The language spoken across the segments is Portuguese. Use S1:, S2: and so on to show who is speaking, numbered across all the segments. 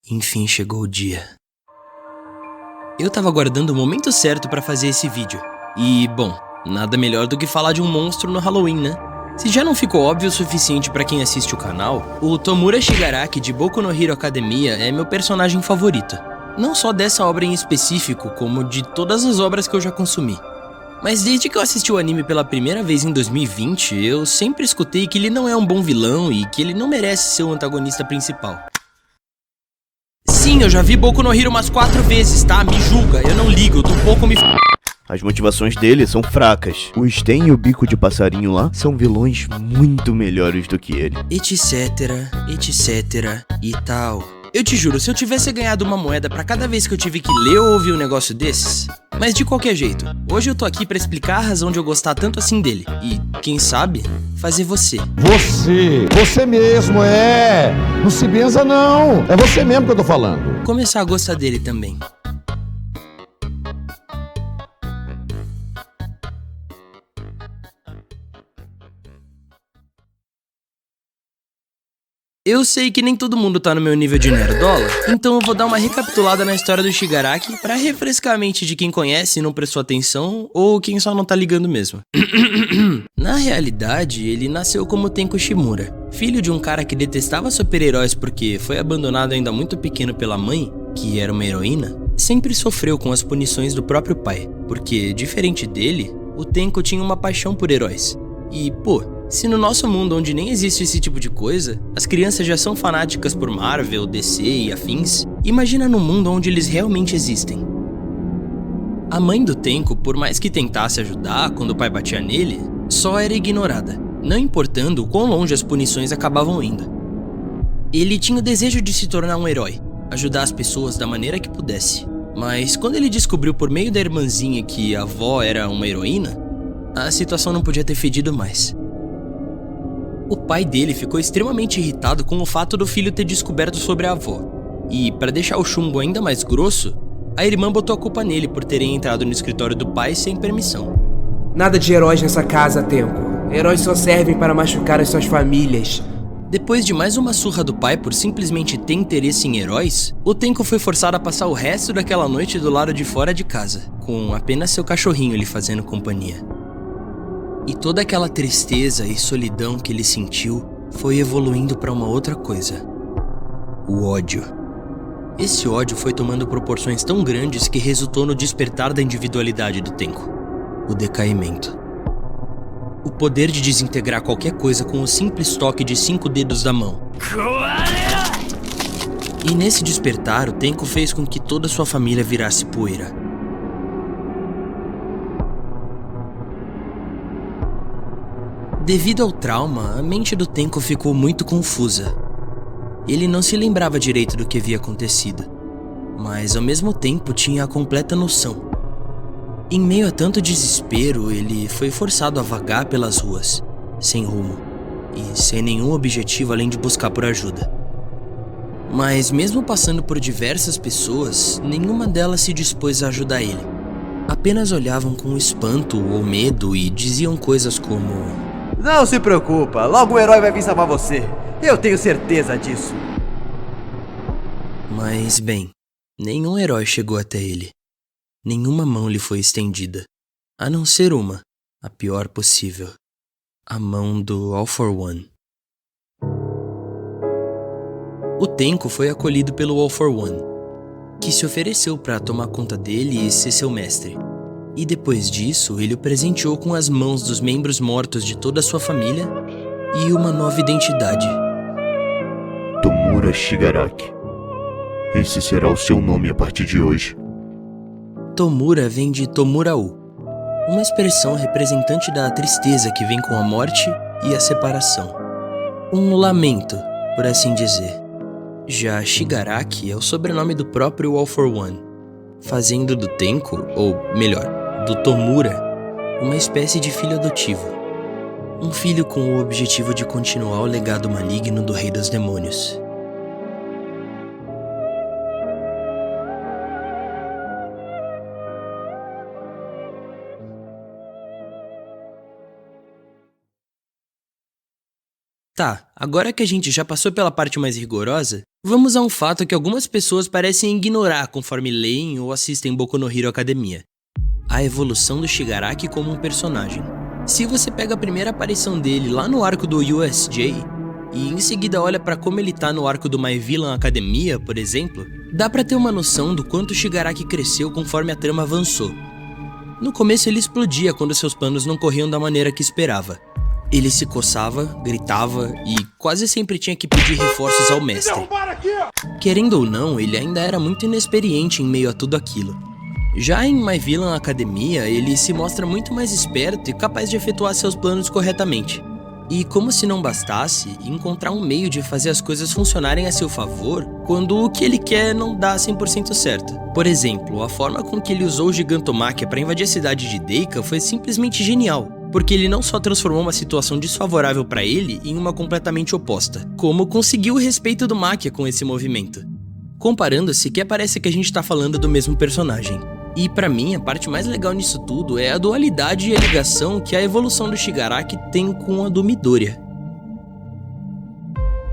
S1: Enfim chegou o dia. Eu tava aguardando o momento certo pra fazer esse vídeo. E, bom, nada melhor do que falar de um monstro no Halloween, né? Se já não ficou óbvio o suficiente pra quem assiste o canal, o Tomura Shigaraki de Boku no Hero Academia é meu personagem favorito. Não só dessa obra em específico, como de todas as obras que eu já consumi. Mas desde que eu assisti o anime pela primeira vez em 2020, eu sempre escutei que ele não é um bom vilão e que ele não merece ser o antagonista principal. Sim, eu já vi Boku no Hero umas 4 vezes, tá? Me julga, eu não ligo, eu tô pouco me...
S2: As motivações dele são fracas. O Sten e o Bico de Passarinho lá são vilões muito melhores do que ele.
S1: Etc, e tal. Eu te juro, se eu tivesse ganhado uma moeda pra cada vez que eu tive que ler ou ouvir um negócio desses... Mas de qualquer jeito, hoje eu tô aqui pra explicar a razão de eu gostar tanto assim dele. E, quem sabe, fazer você.
S3: Você mesmo, é! Não se benza não! É você mesmo que eu tô falando.
S1: Começar a gostar dele também. Eu sei que nem todo mundo tá no meu nível de nerdola, então eu vou dar uma recapitulada na história do Shigaraki pra refrescar a mente de quem conhece e não prestou atenção, ou quem só não tá ligando mesmo. Na realidade, ele nasceu como Tenko Shimura, filho de um cara que detestava super-heróis porque foi abandonado ainda muito pequeno pela mãe, que era uma heroína. Sempre sofreu com as punições do próprio pai, porque, diferente dele, o Tenko tinha uma paixão por heróis. E, se no nosso mundo onde nem existe esse tipo de coisa, as crianças já são fanáticas por Marvel, DC e afins, imagina no mundo onde eles realmente existem. A mãe do Tenko, por mais que tentasse ajudar quando o pai batia nele, só era ignorada, não importando o quão longe as punições acabavam indo. Ele tinha o desejo de se tornar um herói, ajudar as pessoas da maneira que pudesse, mas quando ele descobriu por meio da irmãzinha que a avó era uma heroína, a situação não podia ter fedido mais. O pai dele ficou extremamente irritado com o fato do filho ter descoberto sobre a avó. E, para deixar o chumbo ainda mais grosso, a irmã botou a culpa nele por terem entrado no escritório do pai sem permissão.
S4: Nada de heróis nessa casa, Tenko. Heróis só servem para machucar as suas famílias.
S1: Depois de mais uma surra do pai por simplesmente ter interesse em heróis, o Tenko foi forçado a passar o resto daquela noite do lado de fora de casa, com apenas seu cachorrinho lhe fazendo companhia. E toda aquela tristeza e solidão que ele sentiu foi evoluindo para uma outra coisa: o ódio. Esse ódio foi tomando proporções tão grandes que resultou no despertar da individualidade do Tenko, o decaimento. O poder de desintegrar qualquer coisa com o simples toque de 5 dedos da mão. E nesse despertar, o Tenko fez com que toda sua família virasse poeira. Devido ao trauma, a mente do Tenko ficou muito confusa. Ele não se lembrava direito do que havia acontecido, mas ao mesmo tempo tinha a completa noção. Em meio a tanto desespero, ele foi forçado a vagar pelas ruas, sem rumo, e sem nenhum objetivo além de buscar por ajuda. Mas mesmo passando por diversas pessoas, nenhuma delas se dispôs a ajudar ele. Apenas olhavam com espanto ou medo e diziam coisas como:
S5: "Não se preocupa, logo um herói vai vir salvar você. Eu tenho certeza disso."
S1: Mas, bem, nenhum herói chegou até ele. Nenhuma mão lhe foi estendida, a não ser uma, a pior possível: a mão do All for One. O Tenko foi acolhido pelo All for One, que se ofereceu para tomar conta dele e ser seu mestre. E depois disso, ele o presenteou com as mãos dos membros mortos de toda a sua família e uma nova identidade.
S2: Tomura Shigaraki. Esse será o seu nome a partir de hoje.
S1: Tomura vem de Tomura-u, uma expressão representante da tristeza que vem com a morte e a separação. Um lamento, por assim dizer. Já Shigaraki é o sobrenome do próprio All for One, fazendo do Tenko, ou melhor, do Tomura, uma espécie de filho adotivo. Um filho com o objetivo de continuar o legado maligno do Rei dos Demônios. Tá, agora que a gente já passou pela parte mais rigorosa, Vamos a um fato que algumas pessoas parecem ignorar conforme leem ou assistem Boku no Hero Academia: a evolução do Shigaraki como um personagem. Se você pega a primeira aparição dele lá no arco do USJ e em seguida olha pra como ele tá no arco do My Villain Academia, por exemplo, dá pra ter uma noção do quanto o Shigaraki cresceu conforme a trama avançou. No começo ele explodia quando seus planos não corriam da maneira que esperava. Ele se coçava, gritava e quase sempre tinha que pedir reforços ao mestre. Querendo ou não, ele ainda era muito inexperiente em meio a tudo aquilo. Já em My Villain Academia, ele se mostra muito mais esperto e capaz de efetuar seus planos corretamente. E como se não bastasse, encontrar um meio de fazer as coisas funcionarem a seu favor quando o que ele quer não dá 100% certo. Por exemplo, a forma com que ele usou o Gigantomachia para invadir a cidade de Deika foi simplesmente genial, porque ele não só transformou uma situação desfavorável para ele em uma completamente oposta, como conseguiu o respeito do Machia com esse movimento. Comparando, sequer parece que a gente tá falando do mesmo personagem. E pra mim, a parte mais legal nisso tudo é a dualidade e a ligação que a evolução do Shigaraki tem com a do Midoriya.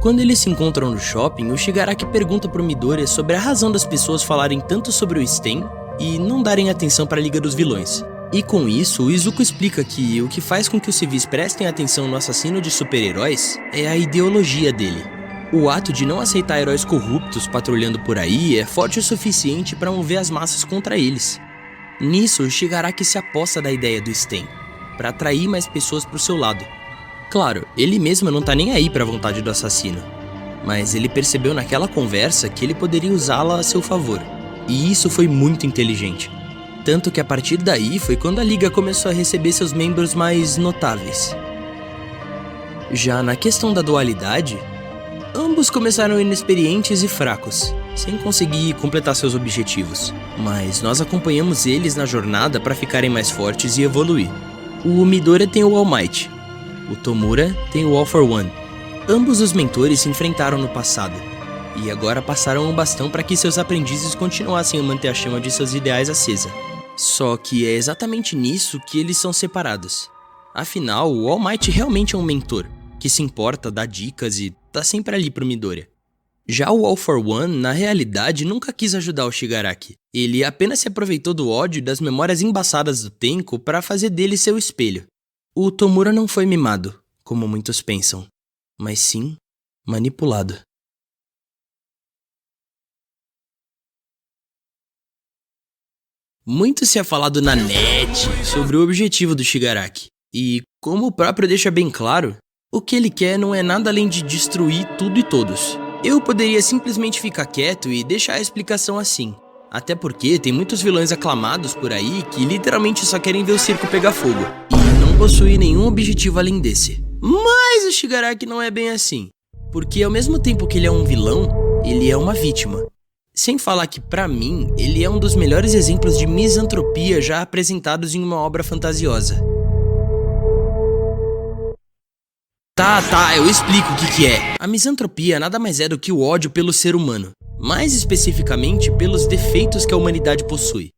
S1: Quando eles se encontram no shopping, o Shigaraki pergunta pro Midoriya sobre a razão das pessoas falarem tanto sobre o Sten e não darem atenção pra Liga dos Vilões. E com isso, o Izuku explica que o que faz com que os civis prestem atenção no assassino de super-heróis é a ideologia dele. O ato de não aceitar heróis corruptos patrulhando por aí é forte o suficiente para mover as massas contra eles. Nisso, o Shigaraki se aposta da ideia do Sten, para atrair mais pessoas pro seu lado. Claro, ele mesmo não tá nem aí pra vontade do assassino, mas ele percebeu naquela conversa que ele poderia usá-la a seu favor, e isso foi muito inteligente. Tanto que a partir daí foi quando a Liga começou a receber seus membros mais notáveis. Já na questão da dualidade, ambos começaram inexperientes e fracos, sem conseguir completar seus objetivos, mas nós acompanhamos eles na jornada para ficarem mais fortes e evoluir. O Midoriya tem o All Might, o Tomura tem o All for One. Ambos os mentores se enfrentaram no passado, e agora passaram o bastão para que seus aprendizes continuassem a manter a chama de seus ideais acesa. Só que é exatamente nisso que eles são separados. Afinal, o All Might realmente é um mentor, que se importa, dá dicas e tá sempre ali pro Midoriya. Já o All for One, na realidade, nunca quis ajudar o Shigaraki. Ele apenas se aproveitou do ódio e das memórias embaçadas do Tenko para fazer dele seu espelho. O Tomura não foi mimado, como muitos pensam, mas sim manipulado. Muito se é falado na net sobre o objetivo do Shigaraki, e como o próprio deixa bem claro, o que ele quer não é nada além de destruir tudo e todos. Eu poderia simplesmente ficar quieto e deixar a explicação assim, até porque tem muitos vilões aclamados por aí que literalmente só querem ver o circo pegar fogo, e não possuem nenhum objetivo além desse. Mas o Shigaraki não é bem assim, porque ao mesmo tempo que ele é um vilão, ele é uma vítima. Sem falar que, pra mim, ele é um dos melhores exemplos de misantropia já apresentados em uma obra fantasiosa. Tá, eu explico o que é. A misantropia nada mais é do que o ódio pelo ser humano, mais especificamente pelos defeitos que a humanidade possui.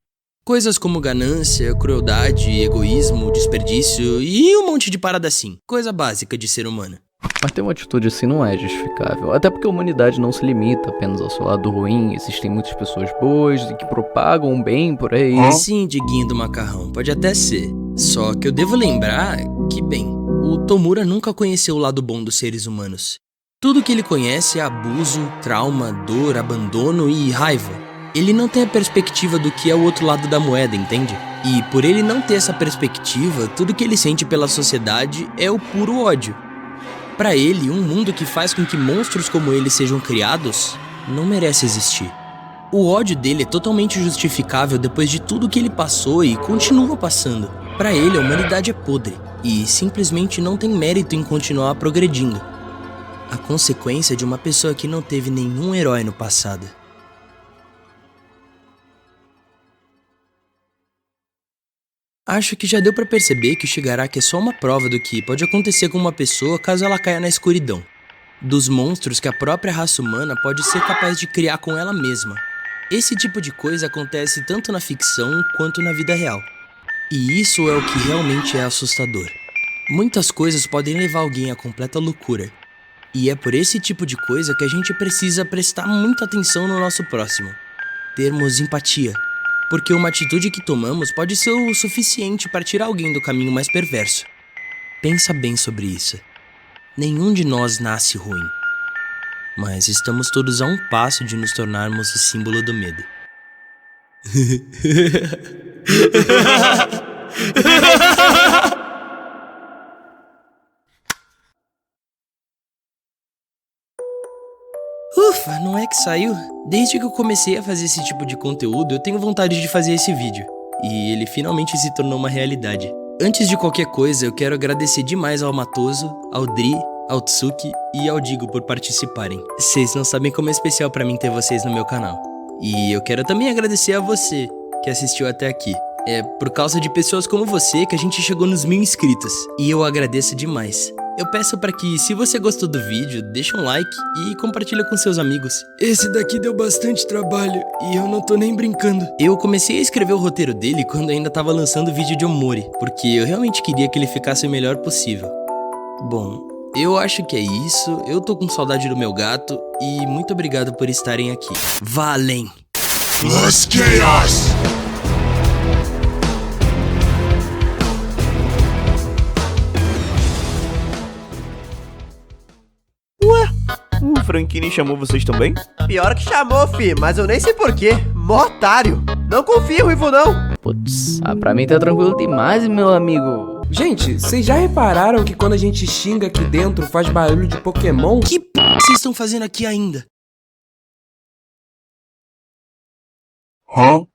S1: Coisas como ganância, crueldade, egoísmo, desperdício e um monte de parada assim. Coisa básica de ser humano.
S6: Mas ter uma atitude assim não é justificável, até porque a humanidade não se limita apenas ao seu lado ruim, existem muitas pessoas boas e que propagam o bem por aí.
S1: Sim, Diguinho do Macarrão, pode até ser. Só que eu devo lembrar que, bem, o Tomura nunca conheceu o lado bom dos seres humanos. Tudo que ele conhece é abuso, trauma, dor, abandono e raiva. Ele não tem a perspectiva do que é o outro lado da moeda, entende? E por ele não ter essa perspectiva, tudo que ele sente pela sociedade é o puro ódio. Pra ele, um mundo que faz com que monstros como ele sejam criados não merece existir. O ódio dele é totalmente justificável depois de tudo que ele passou e continua passando. Pra ele, a humanidade é podre e simplesmente não tem mérito em continuar progredindo. A consequência de uma pessoa que não teve nenhum herói no passado. Acho que já deu pra perceber que o Shigaraki é só uma prova do que pode acontecer com uma pessoa caso ela caia na escuridão. Dos monstros que a própria raça humana pode ser capaz de criar com ela mesma. Esse tipo de coisa acontece tanto na ficção quanto na vida real. E isso é o que realmente é assustador. Muitas coisas podem levar alguém à completa loucura. E é por esse tipo de coisa que a gente precisa prestar muita atenção no nosso próximo. Termos empatia. Porque uma atitude que tomamos pode ser o suficiente para tirar alguém do caminho mais perverso. Pensa bem sobre isso. Nenhum de nós nasce ruim. Mas estamos todos a um passo de nos tornarmos o símbolo do medo. Ufa, não é que saiu? Desde que eu comecei a fazer esse tipo de conteúdo, eu tenho vontade de fazer esse vídeo. E ele finalmente se tornou uma realidade. Antes de qualquer coisa, eu quero agradecer demais ao Matoso, ao Dri, ao Tsuki e ao Digo por participarem. Vocês não sabem como é especial pra mim ter vocês no meu canal. E eu quero também agradecer a você, que assistiu até aqui. É por causa de pessoas como você que a gente chegou nos 1000 inscritos. E eu agradeço demais. Eu peço pra que, se você gostou do vídeo, deixa um like e compartilha com seus amigos. Esse daqui deu bastante trabalho e eu não tô nem brincando. Eu comecei a escrever o roteiro dele quando ainda tava lançando o vídeo de Omori, porque eu realmente queria que ele ficasse o melhor possível. Bom, eu acho que é isso, eu tô com saudade do meu gato e muito obrigado por estarem aqui. Vá além!
S7: Plus chaos!
S2: O Franquini chamou vocês também?
S5: Pior que chamou, fi, mas eu nem sei porquê. Mó otário. Não confio, Ruivo, não.
S6: Putz, pra mim tá tranquilo demais, meu amigo.
S4: Gente, vocês já repararam que quando a gente xinga aqui dentro faz barulho de Pokémon?
S1: Que p*** vocês estão fazendo aqui ainda?
S7: Huh?